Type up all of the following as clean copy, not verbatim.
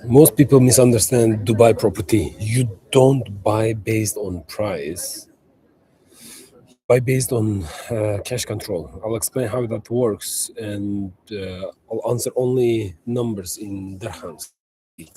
Most people misunderstand Dubai property. You don't buy based on price. You buy based on cash control. I'll explain how that works, and I'll answer only numbers in dirhams, UAE.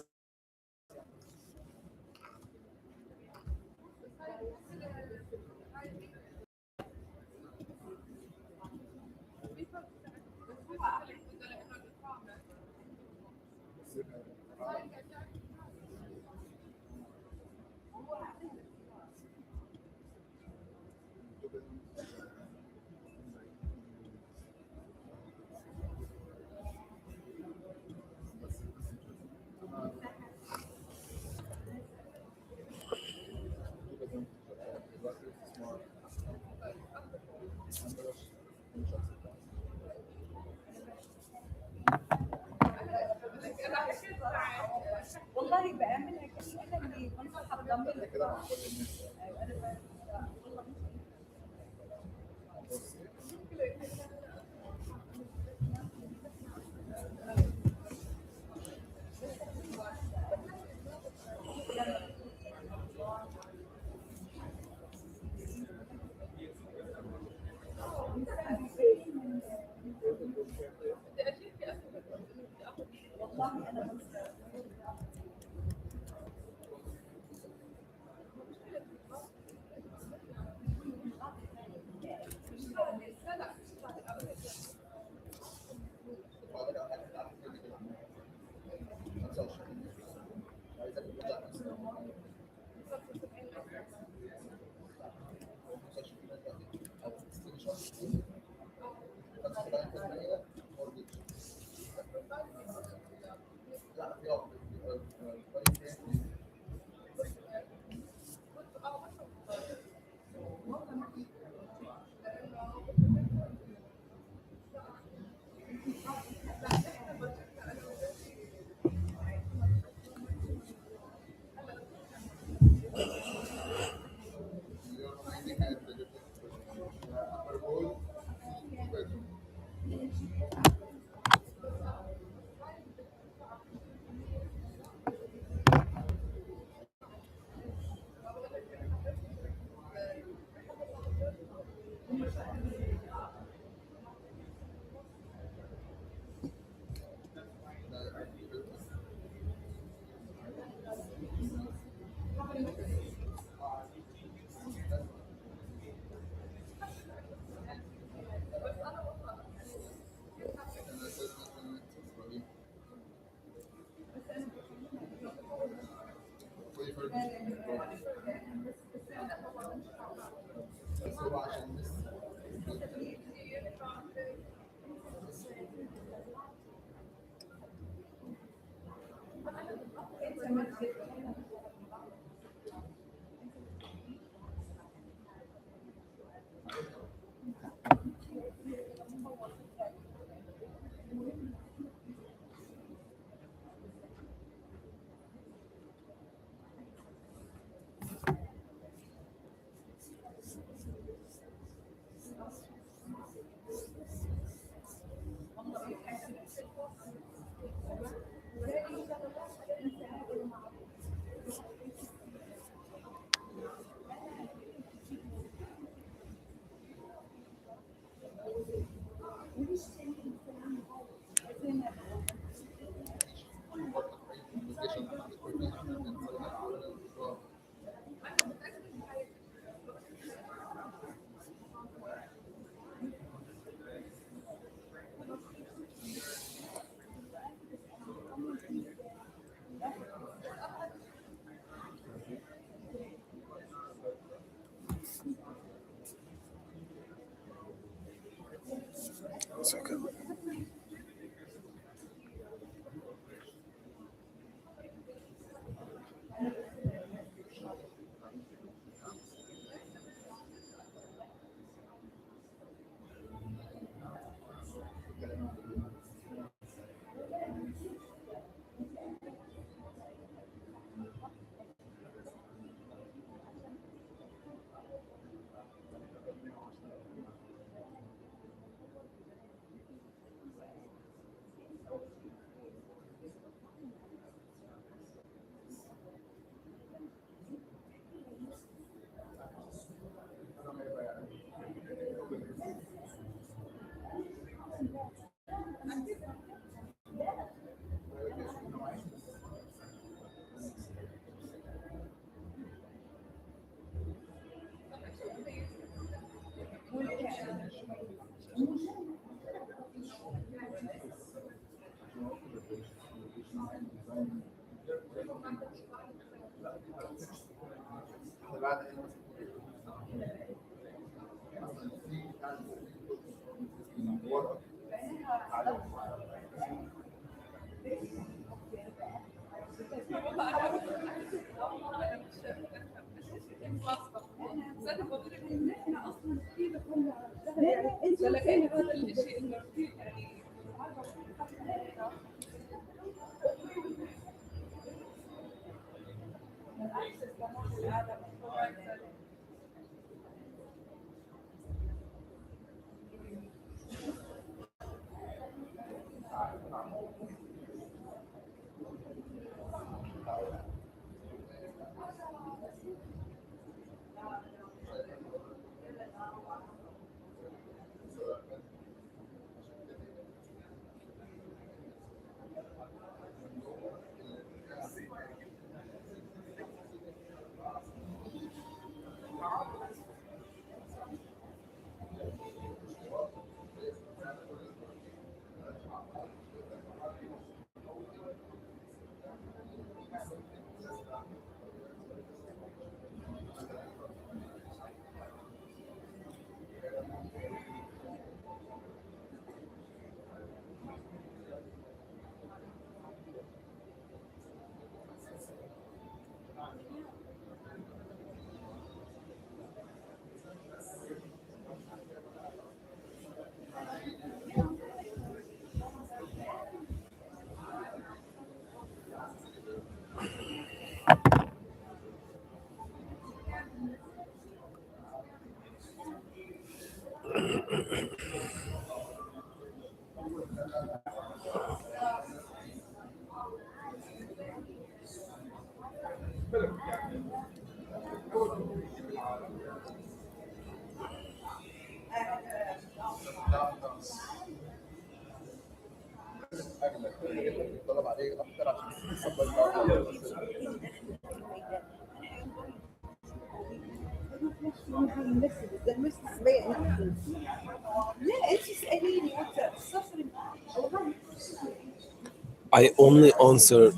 I only answer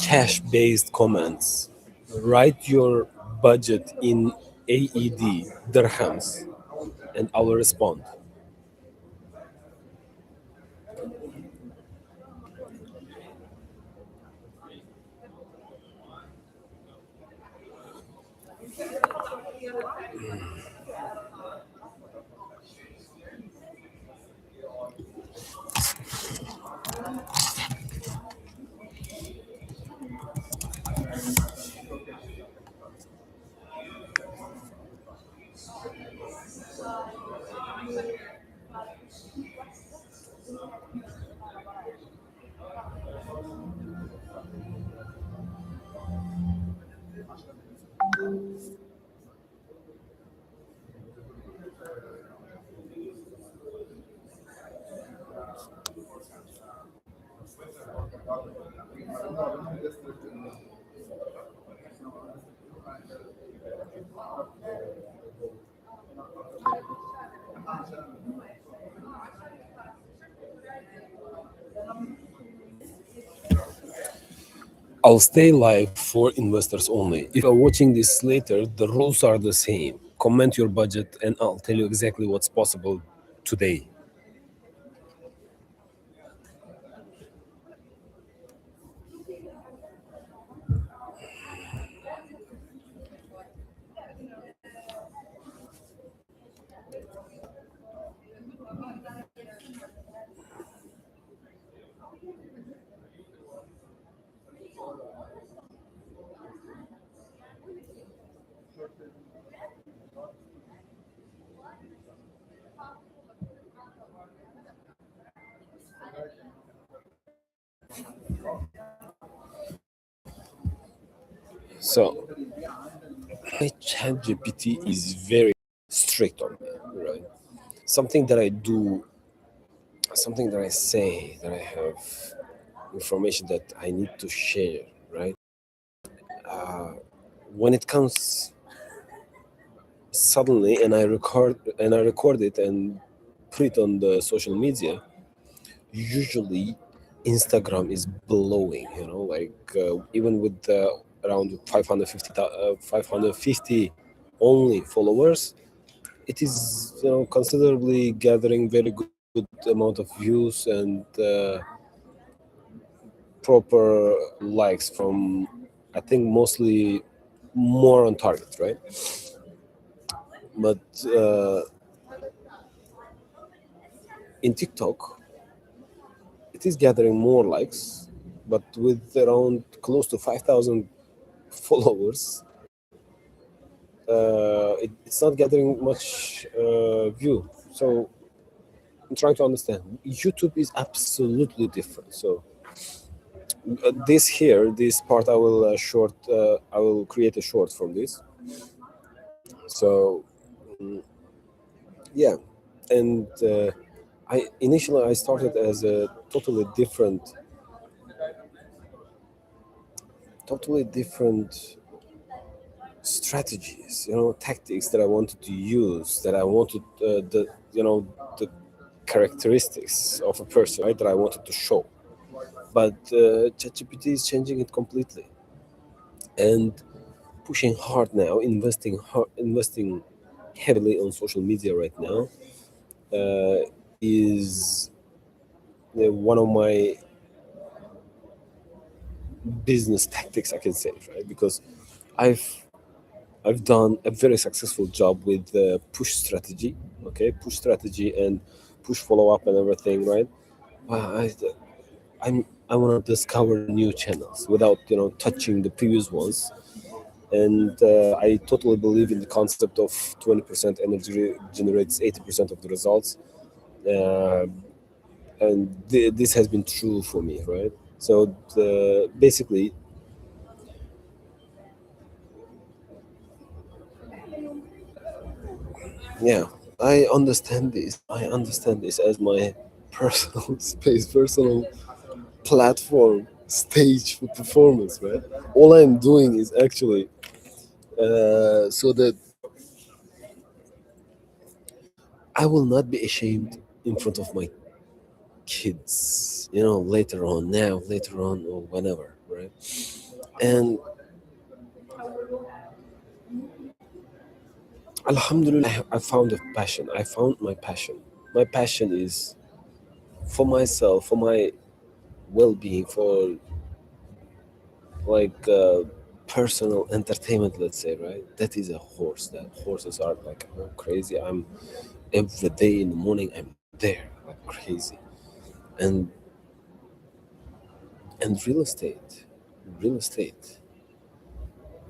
cash based comments. Write your budget in AED, dirhams, and I will respond. I'll stay live for investors only. If you're watching this later, the rules are the same. Comment your budget and I'll tell you exactly what's possible today. So, my ChatGPT is very strict on me, right? Something that I do, something that I say, that I have information that I need to share, right? When it comes suddenly and I record it and put it on the social media, usually Instagram is blowing, like even with around 550 only followers, it is considerably gathering very good amount of views and proper likes from, I think, mostly more on target, right? But in TikTok, it is gathering more likes, but with around close to 5,000 followers, it's not gathering much view. So I'm trying to understand. YouTube is absolutely different. So this here, this part, I will short. I will create a short from this. So yeah, and I initially I started as a totally different strategies, tactics that I wanted to use, that I wanted the characteristics of a person, right, that I wanted to show. But ChatGPT is changing it completely and pushing hard now, investing heavily on social media right now uh, is one of my business tactics, I can say, right? Because I've I've done a very successful job with push strategy, okay, push strategy and push follow up and everything, right? Well, I want to discover new channels without touching the previous ones, and I totally believe in the concept of 20% energy generates 80% of the results, uh, and this has been true for me, right? So basically, yeah, I understand this as my personal space, personal platform, stage for performance, right? All I'm doing is actually so that I will not be ashamed in front of my kids, later on, later on, or whenever, right? And Alhamdulillah, I found a passion. I found my passion. My passion is for myself, for my well being, for like personal entertainment, let's say, right? That is a horse. That horses are like crazy. I'm every day in the morning, I'm there like crazy. And real estate,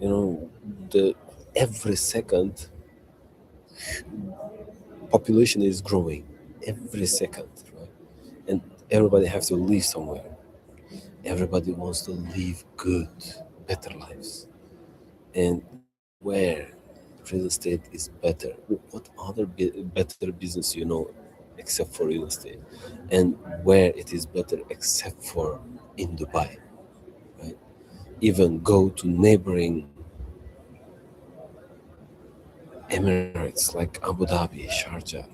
you know, the every second population is growing every second, right? And everybody has to live somewhere. Everybody wants to live good, better lives. And where real estate is better, what other better business except for real estate, and where it is better except for in Dubai, right? Even go to neighboring Emirates like Abu Dhabi, Sharjah,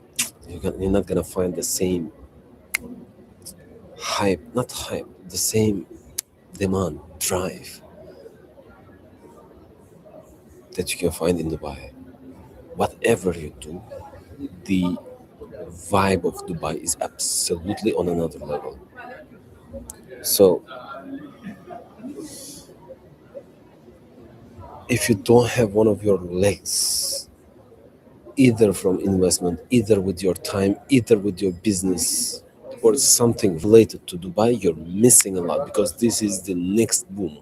you're not gonna find the same hype, not hype, the same demand, drive that you can find in Dubai. Whatever you do, the vibe of Dubai is absolutely on another level. So if you don't have one of your legs, either from investment, either with your time, either with your business, or something related to Dubai, you're missing a lot because this is the next boom.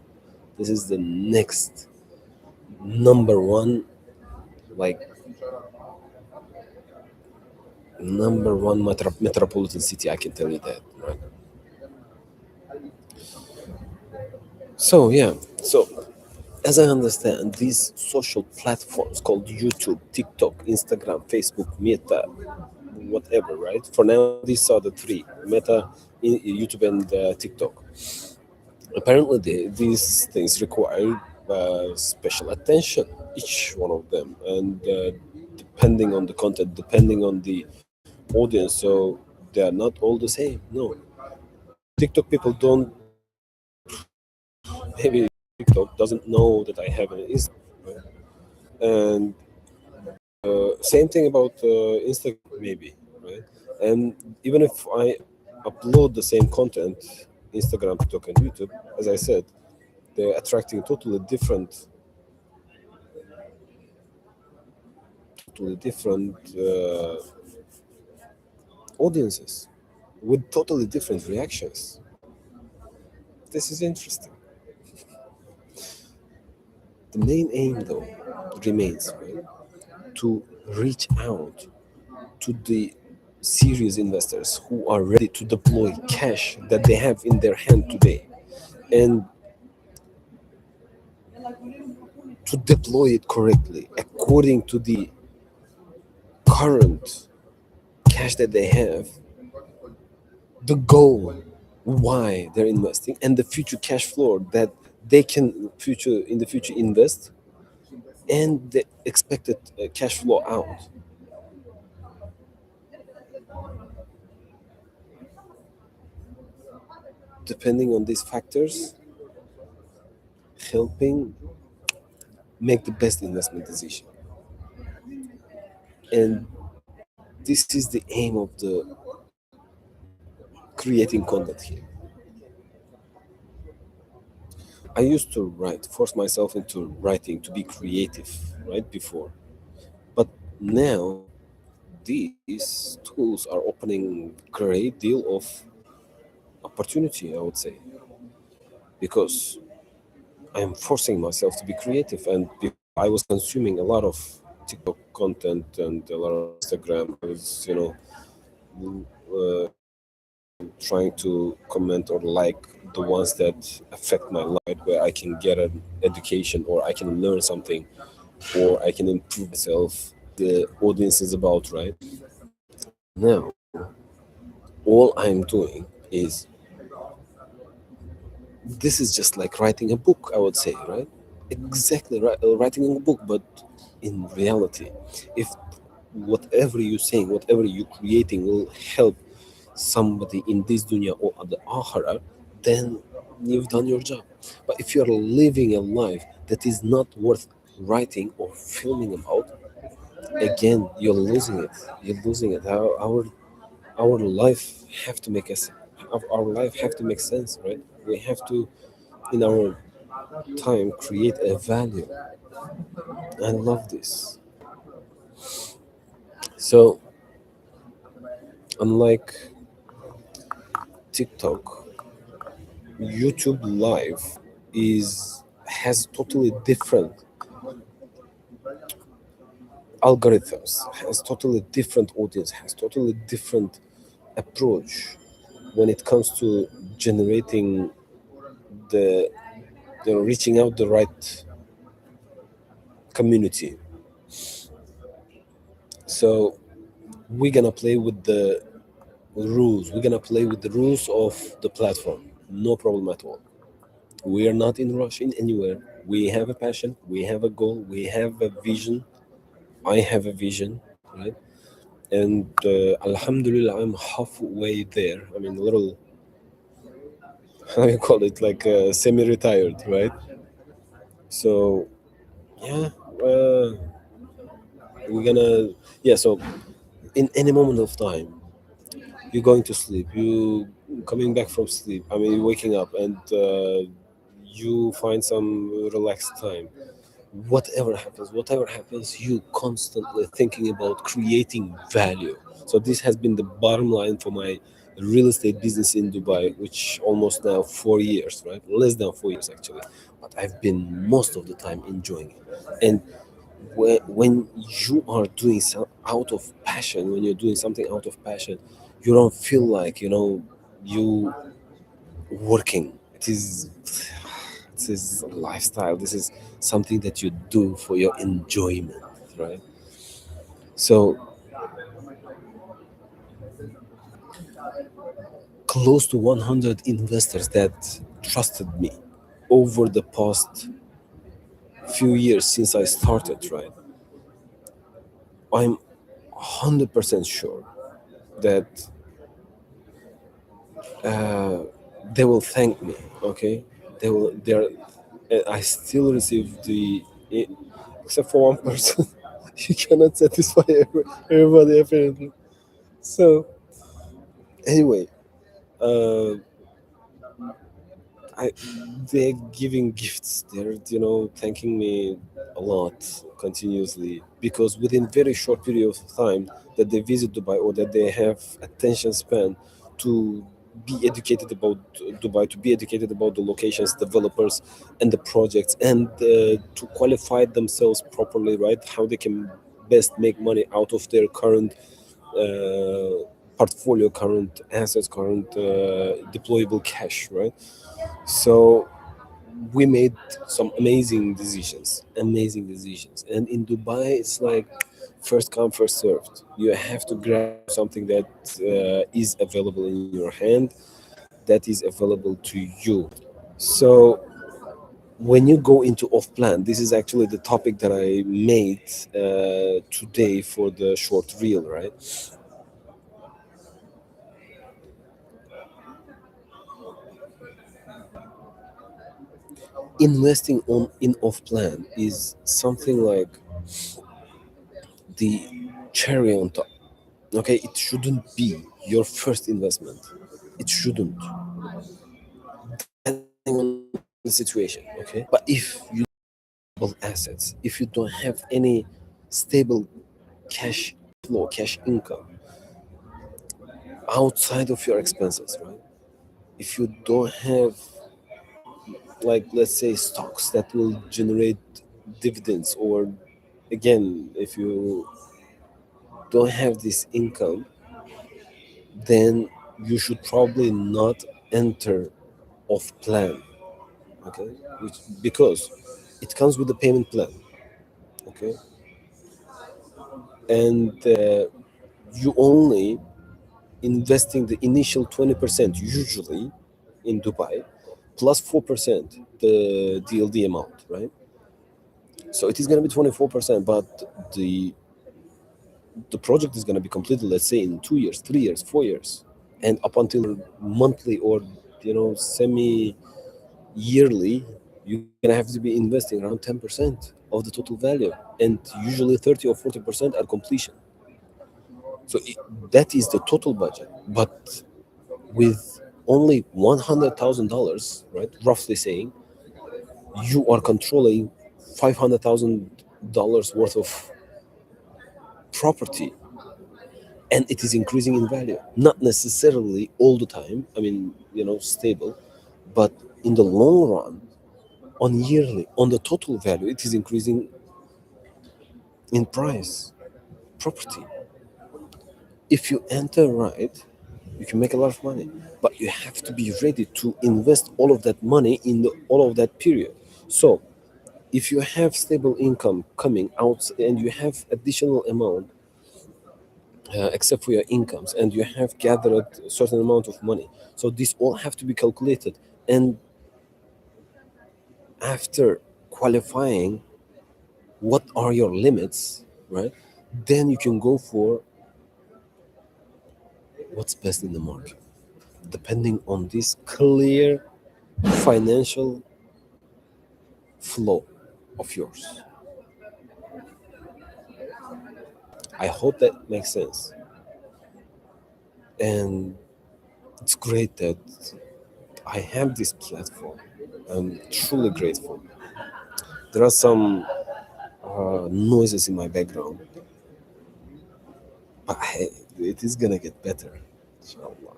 This is the next number one, like number one metropolitan city. I can tell you that, right? So yeah, so as I understand, these social platforms called YouTube, TikTok, Instagram, Facebook, Meta, whatever, right? For now, these are the three: Meta, YouTube, and TikTok. Apparently, these things require special attention, each one of them, and depending on the content, depending on the audience. So they are not all the same. No, TikTok people don't. Maybe TikTok doesn't know that I have an Instagram, right? And same thing about Instagram, maybe, right? And even if I upload the same content, Instagram, TikTok, and YouTube, as I said, they're attracting totally different audiences with totally different reactions. This is interesting. The main aim, though, remains, right, to reach out to the serious investors who are ready to deploy cash that they have in their hand today, and to deploy it correctly according to the current cash that they have, the goal why they're investing, and the future cash flow that they can future in the future invest, and the expected cash flow out. Depending on these factors, helping make the best investment decision. And this is the aim of the creating content here. I used to write, force myself into writing to be creative, right before. But now these tools are opening great deal of opportunity, I would say, because I'm forcing myself to be creative. And before I was consuming a lot of TikTok content and a lot of Instagram. I was, uh, trying to comment or like the ones that affect my life, where I can get an education or I can learn something or I can improve myself. The audience is about, right? Now, all I'm doing is this is just like writing a book, I would say, right? Exactly, right, writing a book, but in reality, if whatever you're saying, whatever you're creating will help somebody in this dunya or at the akhirah, then you've done your job. But if you're living a life that is not worth writing or filming about, again, you're losing it. You're losing it. Our life have to make us, our life have to make sense, right? We have to, in our time, create a value. I love this. So unlike TikTok, YouTube Live is has totally different algorithms, has totally different audience, has totally different approach when it comes to generating the, reaching out the right community. So we're gonna play with the rules. We're gonna play with the rules of the platform. No problem at all. We are not in rush in anywhere. We have a passion. We have a goal. We have a vision. I have a vision, right? And Alhamdulillah, I'm halfway there. I mean, a little, how you call it, like semi-retired, right? So yeah, uh, we're gonna, yeah. So in any moment of time, you're going to sleep. You coming back from sleep. I mean, you're waking up and you find some relaxed time. Whatever happens, you constantly thinking about creating value. So this has been the bottom line for my real estate business in Dubai, which almost now 4 years, right? Less than 4 years actually. But I've been most of the time enjoying it. And when you are doing some out of passion, when you're doing something out of passion, you don't feel like, you working. This is a lifestyle. This is something that you do for your enjoyment, right? So close to 100 investors that trusted me over the past few years since I started, right? I'm 100% sure that uh, they will thank me. Okay, they're. I still receive except for one person. You cannot satisfy everybody apparently. So anyway, uh, I they're giving gifts. They're, thanking me a lot continuously, because within very short period of time that they visit Dubai, or that they have attention span to be educated about Dubai, to be educated about the locations, developers, and the projects, and to qualify themselves properly, right? How they can best make money out of their current portfolio, current assets, current deployable cash, right? So we made some amazing decisions. And in Dubai, it's like first come, first served. You have to grab something that is available in your hand, that is available to you. So when you go into off plan, this is actually the topic that I made today for the short reel, right? Investing on in off plan is something like the cherry on top. Okay, it shouldn't be your first investment. It shouldn't, depending on the situation. Okay, but if you have assets, if you don't have any stable cash flow, cash income outside of your expenses, right? If you don't have, like, let's say, stocks that will generate dividends, or again, if you don't have this income, then you should probably not enter off plan. Okay, which, because it comes with a payment plan. Okay, and you only investing the initial 20% usually in Dubai, plus 4% the DLD amount, right? So it is going to be 24%, but the the project is going to be completed, let's say, in 2 years, 3 years, 4 years, and up until monthly or semi yearly, you're gonna have to be investing around 10% of the total value, and usually 30 or 40% at completion. So that is the total budget. But with only $100,000, right? Roughly saying, you are controlling $500,000 worth of property, and it is increasing in value. Not necessarily all the time. I mean, stable, but in the long run, on yearly, on the total value, it is increasing in price. Property, if you enter right, you can make a lot of money, but you have to be ready to invest all of that money in all of that period. So if you have stable income coming out and you have additional amount, except for your incomes, and you have gathered a certain amount of money, so this all have to be calculated. And after qualifying what are your limits, right, then you can go for what's best in the market, depending on this clear financial flow of yours. I hope that makes sense. And it's great that I have this platform. I'm truly grateful. There are some noises in my background, but it is gonna get better, inshallah.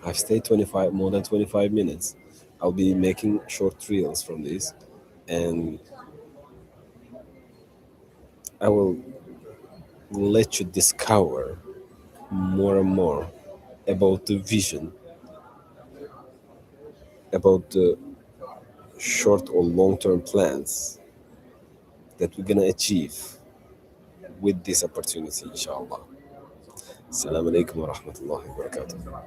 I've stayed more than 25 minutes. I'll be making short reels from this, and I will let you discover more and more about the vision, about the short or long term plans that we're gonna achieve with this opportunity, inshallah. Assalamu alaikum wa rahmatullahi wa barakatuh.